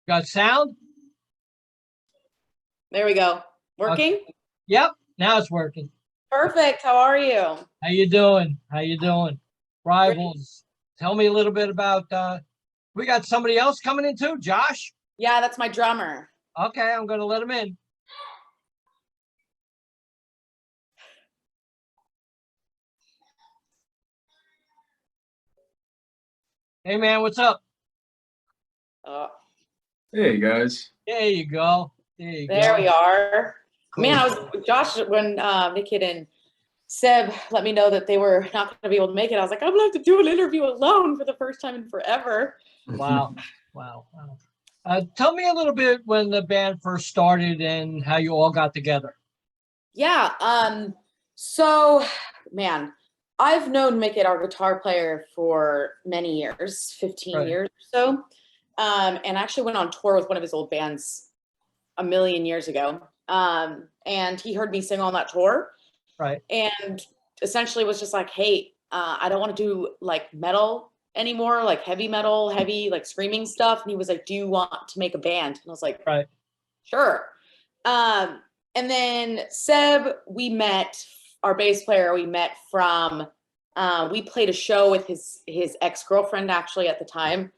Got sound? There we go. Working? Okay. Yep, now it's working. Perfect. How are you? How you doing? How you doing? Rivals. Tell me a little bit about we got somebody else coming in too, Josh. Yeah, that's my drummer. Okay, I'm gonna let him in. Hey man, what's up? Hey guys. There you go. There we are. Cool. Man, I was Josh when Nick and Seb let me know that they were not going to be able to make it. I was like, I'm gonna have to do an interview alone for the first time in forever. Wow. Tell me a little bit when the band first started and how you all got together. Yeah. So, man, I've known Mickett, our guitar player, for many years, 15 years or so. And I actually went on tour with one of his old bands a million years ago. And he heard me sing on that tour. Right. And essentially was just like, hey, I don't want to do like metal anymore, like heavy metal, heavy like screaming stuff. And he was like, do you want to make a band? And I was like, right, sure. And then Seb, we met, our bass player, we met from, we played a show with his ex-girlfriend actually at the time.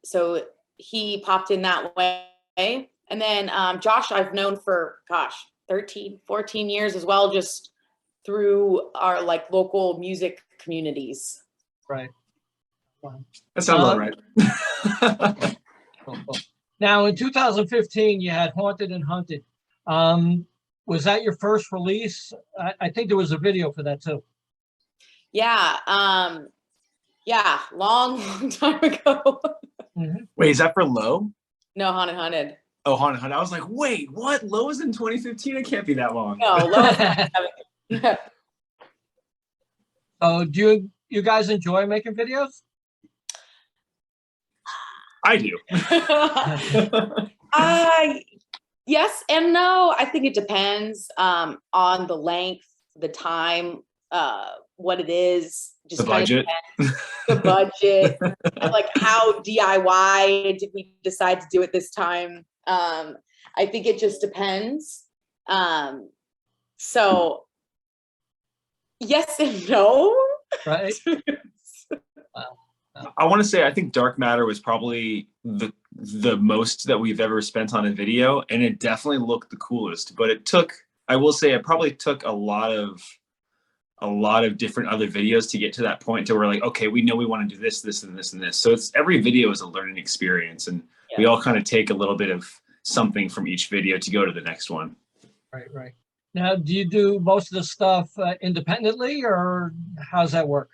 So he popped in that way. And then Josh, I've known for, 13, 14 years as well, just through our like local music communities. Right. That sounds all right. Now, in 2015, you had Haunted and Hunted. Was that your first release? I think there was a video for that too. Yeah. Yeah. Long time ago. Mm-hmm. Wait, is that for Low? No, Haunted Hunted. Oh, Haunted Hunted. I was like, wait, what? Low was in 2015? It can't be that long. No, Low was So do you guys enjoy making videos? I do. Yes and no. I think it depends on the length, the time, what it is. Just the budget. The budget. Like how DIY did we decide to do it this time? I think it just depends. So yes and no. Right. Wow. I want to say I think Dark Matter was probably the most that we've ever spent on a video, and it definitely looked the coolest. But I will say it probably took a lot of different other videos to get to that point to where like, okay, we know we want to do this, this, and this, and this. So every video is a learning experience, and we all kind of take a little bit of something from each video to go to the next one. Right. Now, do you do most of the stuff independently, or how's that work?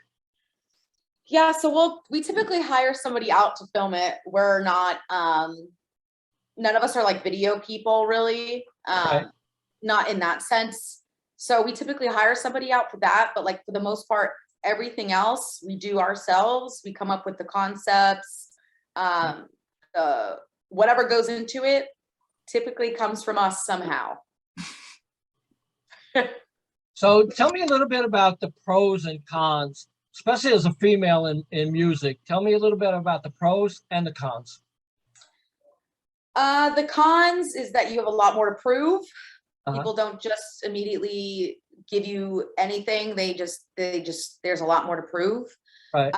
Yeah, so we typically hire somebody out to film it. We're not, none of us are like video people really, not in that sense. So we typically hire somebody out for that, but like for the most part, everything else we do ourselves. We come up with the concepts, whatever goes into it typically comes from us somehow. So tell me a little bit about the pros and cons, especially as a female in music. Tell me a little bit about the pros and the cons. The cons is that you have a lot more to prove. People don't just immediately give you anything. They just, there's a lot more to prove. Right.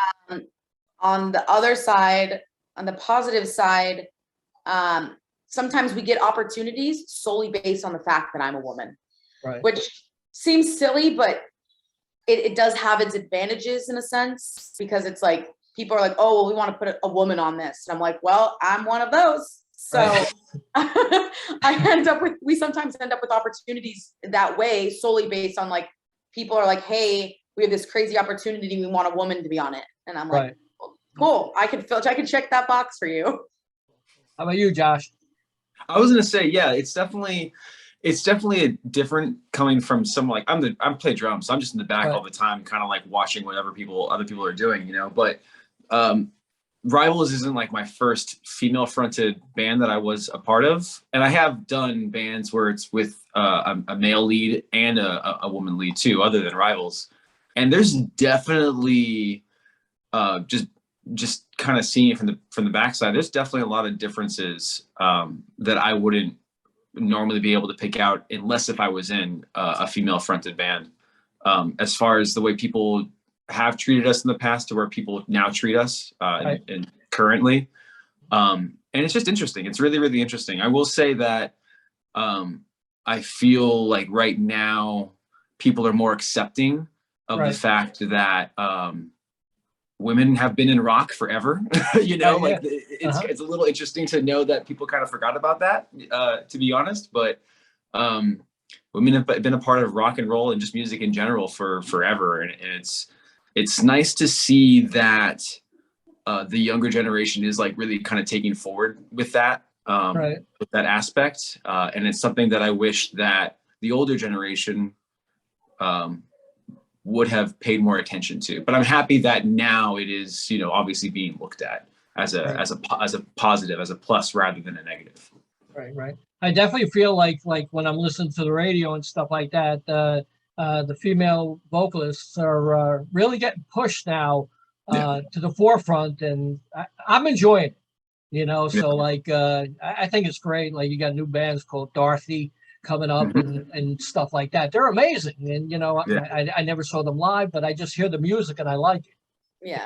On the other side, on the positive side, sometimes we get opportunities solely based on the fact that I'm a woman, which seems silly, but it does have its advantages in a sense, because it's like, people are like, oh, well, we want to put a woman on this. And I'm like, well, I'm one of those. So we sometimes end up with opportunities that way solely based on like, people are like, hey, we have this crazy opportunity. We want a woman to be on it. And I'm like, cool. I can check that box for you. How about you, Josh? I was going to say, yeah, it's definitely a different coming from someone like I play drums. So I'm just in the back all the time, kind of like watching whatever other people are doing, but, Rivals isn't like my first female-fronted band that I was a part of, and I have done bands where it's with a male lead and a woman lead too, other than Rivals. And there's definitely just just kind of seeing it from the backside, there's definitely a lot of differences that I wouldn't normally be able to pick out unless if I was in a female fronted band. As far as the way people have treated us in the past to where people now treat us and currently. And it's just interesting. It's really, really interesting. I will say that I feel like right now people are more accepting of the fact that women have been in rock forever. It's a little interesting to know that people kind of forgot about that, to be honest. But women have been a part of rock and roll and just music in general for forever, and it's nice to see that the younger generation is like really kind of taking forward with that with that aspect, and it's something that I wish that the older generation would have paid more attention to. But I'm happy that now it is, obviously being looked at as a positive, as a plus rather than a negative. Right. I definitely feel like when I'm listening to the radio and stuff like that, the female vocalists are really getting pushed now to the forefront, and I'm enjoying it. So like I think it's great. Like you got new bands called Dorothy coming up and stuff like that. They're amazing, and I never saw them live, but I just hear the music and I like it.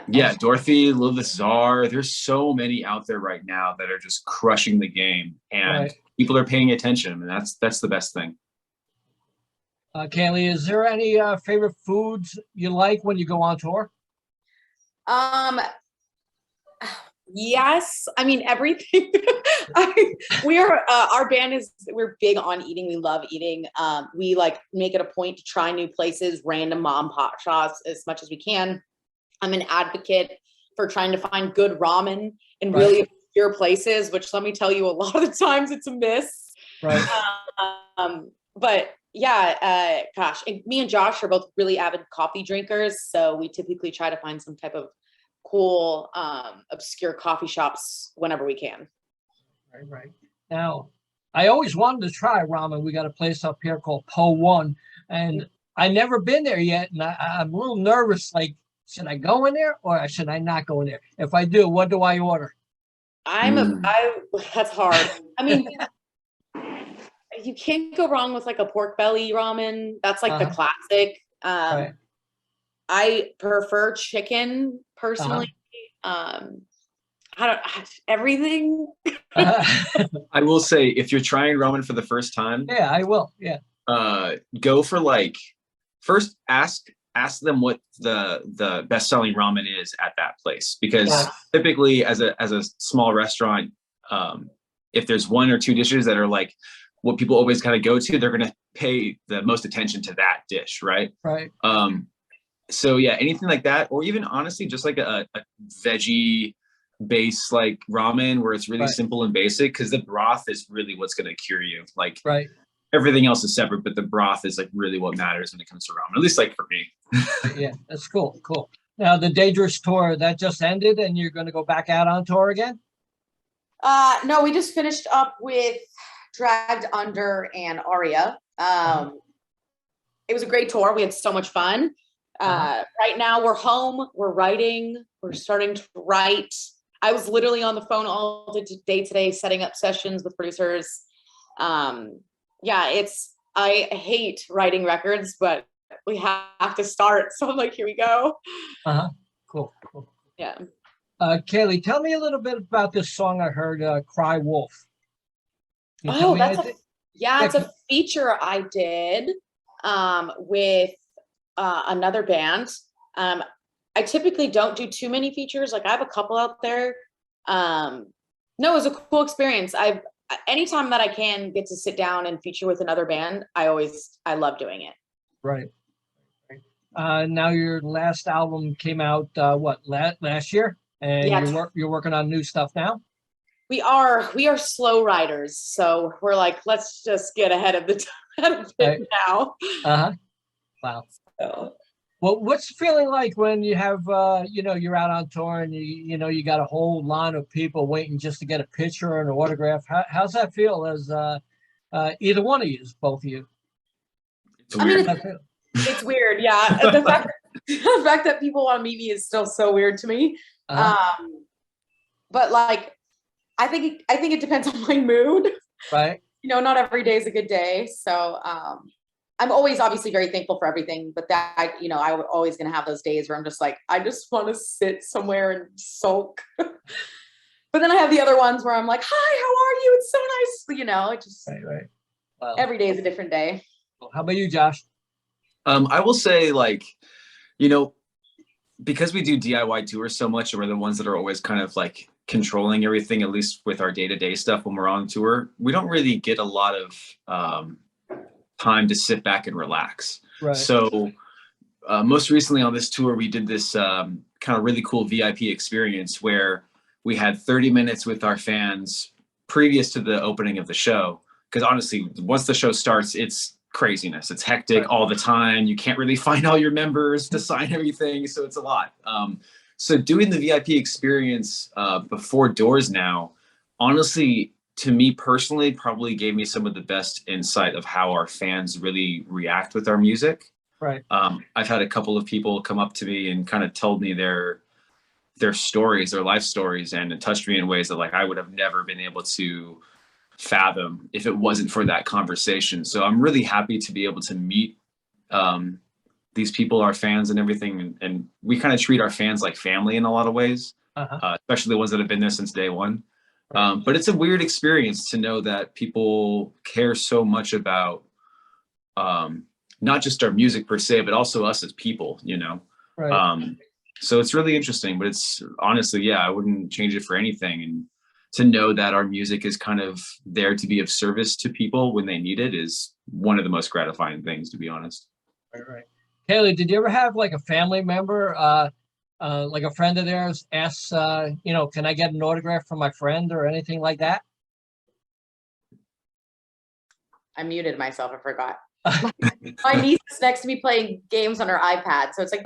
Yeah, Dorothy, Lil Czar, there's so many out there right now that are just crushing the game, and people are paying attention, and that's the best thing. Kalie, is there any favorite foods you like when you go on tour? Yes, I mean everything. Our band we're big on eating. We love eating. We like make it a point to try new places, random mom pop shops as much as we can. I'm an advocate for trying to find good ramen in really obscure places, which let me tell you, a lot of the times it's a miss. Right. But yeah, gosh, and me and Josh are both really avid coffee drinkers, so we typically try to find some type of cool, obscure coffee shops whenever we can. Right. Now, I always wanted to try ramen. We got a place up here called Po One, and I never been there yet, and I'm a little nervous. Like, should I go in there or should I not go in there? If I do, what do I order? That's hard. I mean, you can't go wrong with like a pork belly ramen. That's like the classic. I prefer chicken personally. Everything. I will say, if you're trying ramen for the first time, I will. Go for first ask them what the best-selling ramen is at that place, because typically as a small restaurant, if there's one or two dishes that are like what people always kind of go to, they're going to pay the most attention to that dish, right? So yeah, anything like that, or even honestly just like a veggie base like ramen where it's really simple and basic, because the broth is really what's going to cure you. Everything else is separate, but the broth is like really what matters when it comes to ramen, at least like for me. Yeah, that's cool. Now the Dangerous tour that just ended, and you're going to go back out on tour again? No, we just finished up with Dragged Under and Aria. It was a great tour. We had so much fun. Right now we're home, we're writing, we're starting to write. I was literally on the phone all day today, setting up sessions with producers. I hate writing records, but we have to start. So I'm like, here we go. Cool. Yeah. Kalie, tell me a little bit about this song I heard, Cry Wolf. It's a feature I did with another band. I typically don't do too many features. Like I have a couple out there. No, it was a cool experience. Anytime that I can get to sit down and feature with another band, I love doing it. Right. Now your last album came out last year, and you're working on new stuff now. We are slow riders, so we're like, let's just get ahead of it now. Wow. So. Well, what's it feeling like when you have, you're out on tour and you got a whole line of people waiting just to get a picture or an autograph? How's that feel as either one of you, both of you? It's weird. It's weird. Yeah. The fact The fact that people want to meet me is still so weird to me. But like, I think it depends on my mood. Right. You know, not every day is a good day. So I'm always obviously very thankful for everything, but that, you know, I'm always going to have those days where I'm just like, I just want to sit somewhere and sulk. But then I have the other ones where I'm like, hi, how are you? It's so nice. You know, it just, Right. Well, every day is a different day. how about you, Josh? I will say, like, you know, because we do DIY tours so much, and we're the ones that are always kind of like controlling everything, at least with our day-to-day stuff when we're on tour, we don't really get a lot of time to sit back and relax. Right. So most recently on this tour, we did this kind of really cool VIP experience where we had 30 minutes with our fans previous to the opening of the show. Because honestly, once the show starts, it's craziness. It's hectic all the time. You can't really find all your members to sign everything. So it's a lot. So doing the VIP experience before doors now, honestly, to me personally, probably gave me some of the best insight of how our fans really react with our music. Right. I've had a couple of people come up to me and kind of told me their stories, their life stories, and it touched me in ways that like I would have never been able to fathom if it wasn't for that conversation. So I'm really happy to be able to meet these people, our fans and everything. And we kind of treat our fans like family in a lot of ways, especially the ones that have been there since day one. But it's a weird experience to know that people care so much about not just our music per se, but also us as people, you know? Right. So it's really interesting, but it's honestly, yeah, I wouldn't change it for anything. And to know that our music is kind of there to be of service to people when they need it is one of the most gratifying things, to be honest. Right. Kalie, did you ever have like a family member, like a friend of theirs asks, you know, can I get an autograph from my friend or anything like that? I muted myself. I forgot. My niece is next to me playing games on her iPad. So it's like,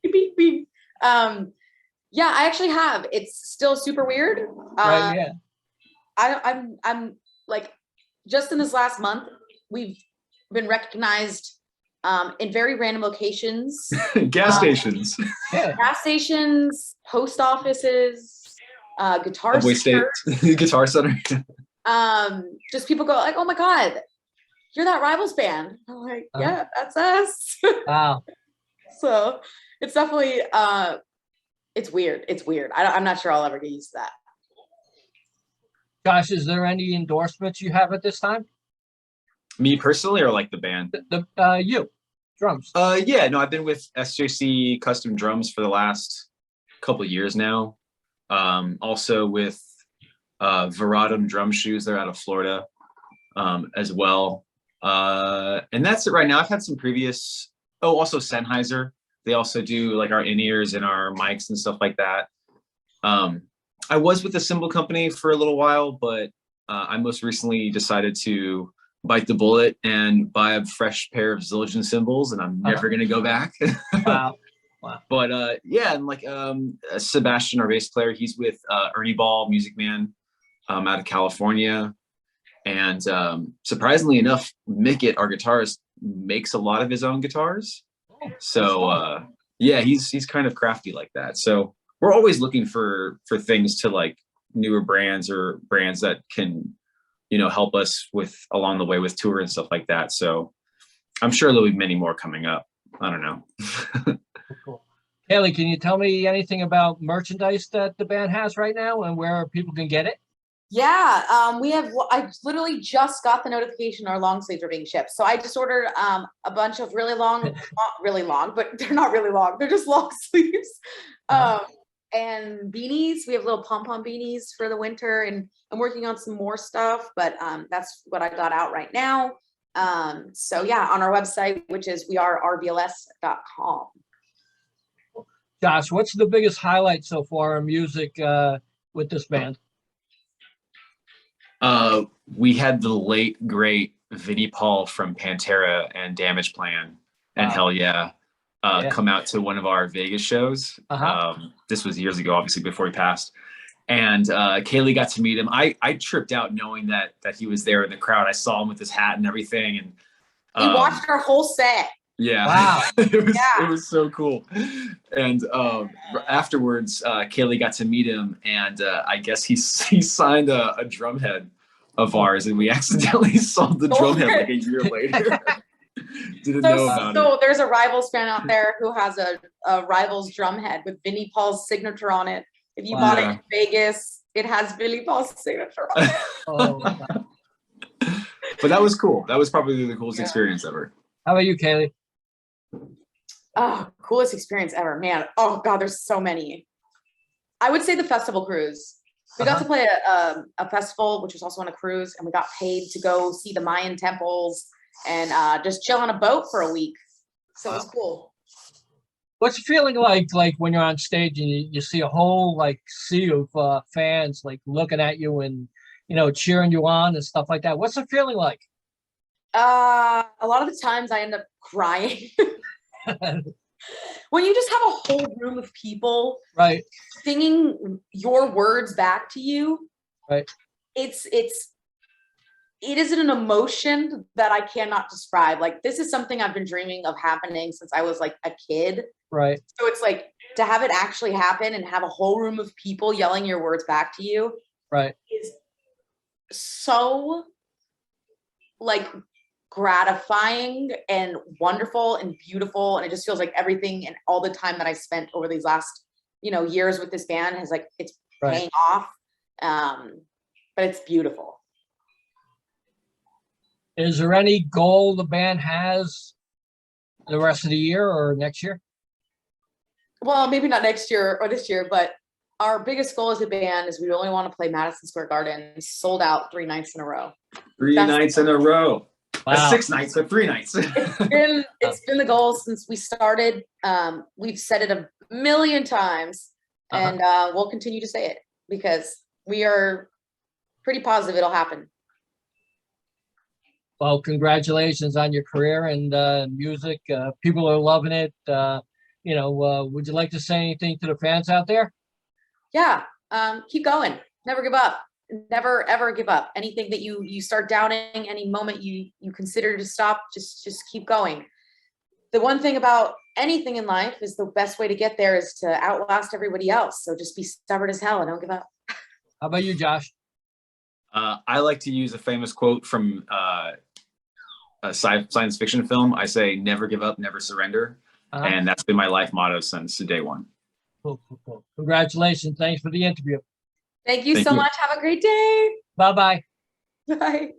beep, beep, beep. Yeah, I actually have. It's still super weird. Right, yeah. I'm like, just in this last month, we've been recognized in very random locations. Gas stations. Yeah. Gas stations, post offices, guitar State, Guitar Center. Just people go like, oh my God, you're that Rivals band. I'm like, yeah, that's us. Wow. So it's definitely, it's weird. It's weird. I'm not sure I'll ever get used to that. Josh, is there any endorsements you have at this time? Me personally, or like the band? You, drums. Yeah, no, I've been with SJC Custom Drums for the last couple of years now. Also with Veratum Drum Shoes. They're out of Florida as well. And that's it right now. I've had some previous, also Sennheiser. They also do like our in-ears and our mics and stuff like that. I was with a cymbal company for a little while, but I most recently decided to bite the bullet and buy a fresh pair of Zildjian cymbals, and I'm never going to go back. Wow. But yeah, and like Sebastian, our bass player, he's with Ernie Ball, Music Man, out of California. And surprisingly enough, Mickett, our guitarist, makes a lot of his own guitars. So yeah, he's kind of crafty like that. So we're always looking for things to like newer brands or brands that can, you know, help us with along the way with tour and stuff like that. So I'm sure there'll be many more coming up. I don't know. Cool. Kalie, can you tell me anything about merchandise that the band has right now and where people can get it? Yeah, we have, I literally just got the notification our long sleeves are being shipped. So I just ordered a bunch of really long, not really long, but they're not really long. They're just long sleeves. And beanies. We have little pom-pom beanies for the winter, and I'm working on some more stuff, but that's what I got out right now. So yeah, on our website, which is wearervls.com. Josh, what's the biggest highlight so far in music with this band? We had the late great Vinnie Paul from Pantera and Damage Plan and Hell Yeah, come out to one of our Vegas shows. This was years ago, obviously before he passed. And Kalie got to meet him. I tripped out knowing that he was there in the crowd. I saw him with his hat and everything. And he watched our whole set. Yeah. Wow. It was so cool. And afterwards, Kalie got to meet him, and I guess he signed a drum head of ours, and we accidentally sold the drum head like a year later. Didn't know about it. So there's a Rivals fan out there who has a Rivals drum head with Vinnie Paul's signature on it. If you bought it in Vegas, it has Vinnie Paul's signature on it. Oh, wow. But that was cool. That was probably the coolest experience ever. How about you, Kalie? Oh, coolest experience ever, man. Oh God, there's so many. I would say the festival cruise. We got to play a festival, which was also on a cruise, and we got paid to go see the Mayan temples and just chill on a boat for a week. So it was cool. What's the feeling like when you're on stage and you see a whole like sea of fans like looking at you and cheering you on and stuff like that? What's the feeling like? A lot of the times I end up crying. When you just have a whole room of people singing your words back to you, it is an emotion that I cannot describe. Like, this is something I've been dreaming of happening since I was like a kid. Right. So it's like to have it actually happen and have a whole room of people yelling your words back to you is so like gratifying and wonderful and beautiful, and it just feels like everything and all the time that I spent over these last years with this band has like it's paying off, but it's beautiful. Is there any goal the band has the rest of the year or next year? Well, maybe not next year or this year, but our biggest goal as a band is we only want to play Madison Square Garden sold out 3 nights in a row. Nights in a row. Wow. 6 nights, but 3 nights. It's been the goal since we started. We've said it a million times, and we'll continue to say it because we are pretty positive it'll happen. Well, congratulations on your career and music. People are loving it. Would you like to say anything to the fans out there? Yeah, keep going. Never give up. Never ever give up. Anything that you start doubting, any moment you consider to stop, just keep going. The one thing about anything in life is the best way to get there is to outlast everybody else. So just be stubborn as hell and don't give up. How about you, Josh? I like to use a famous quote from a science fiction film. I say, never give up, never surrender. And that's been my life motto since day one. Cool. Congratulations. Thanks for the interview. Thank you so much. Have a great day. Bye-bye. Bye.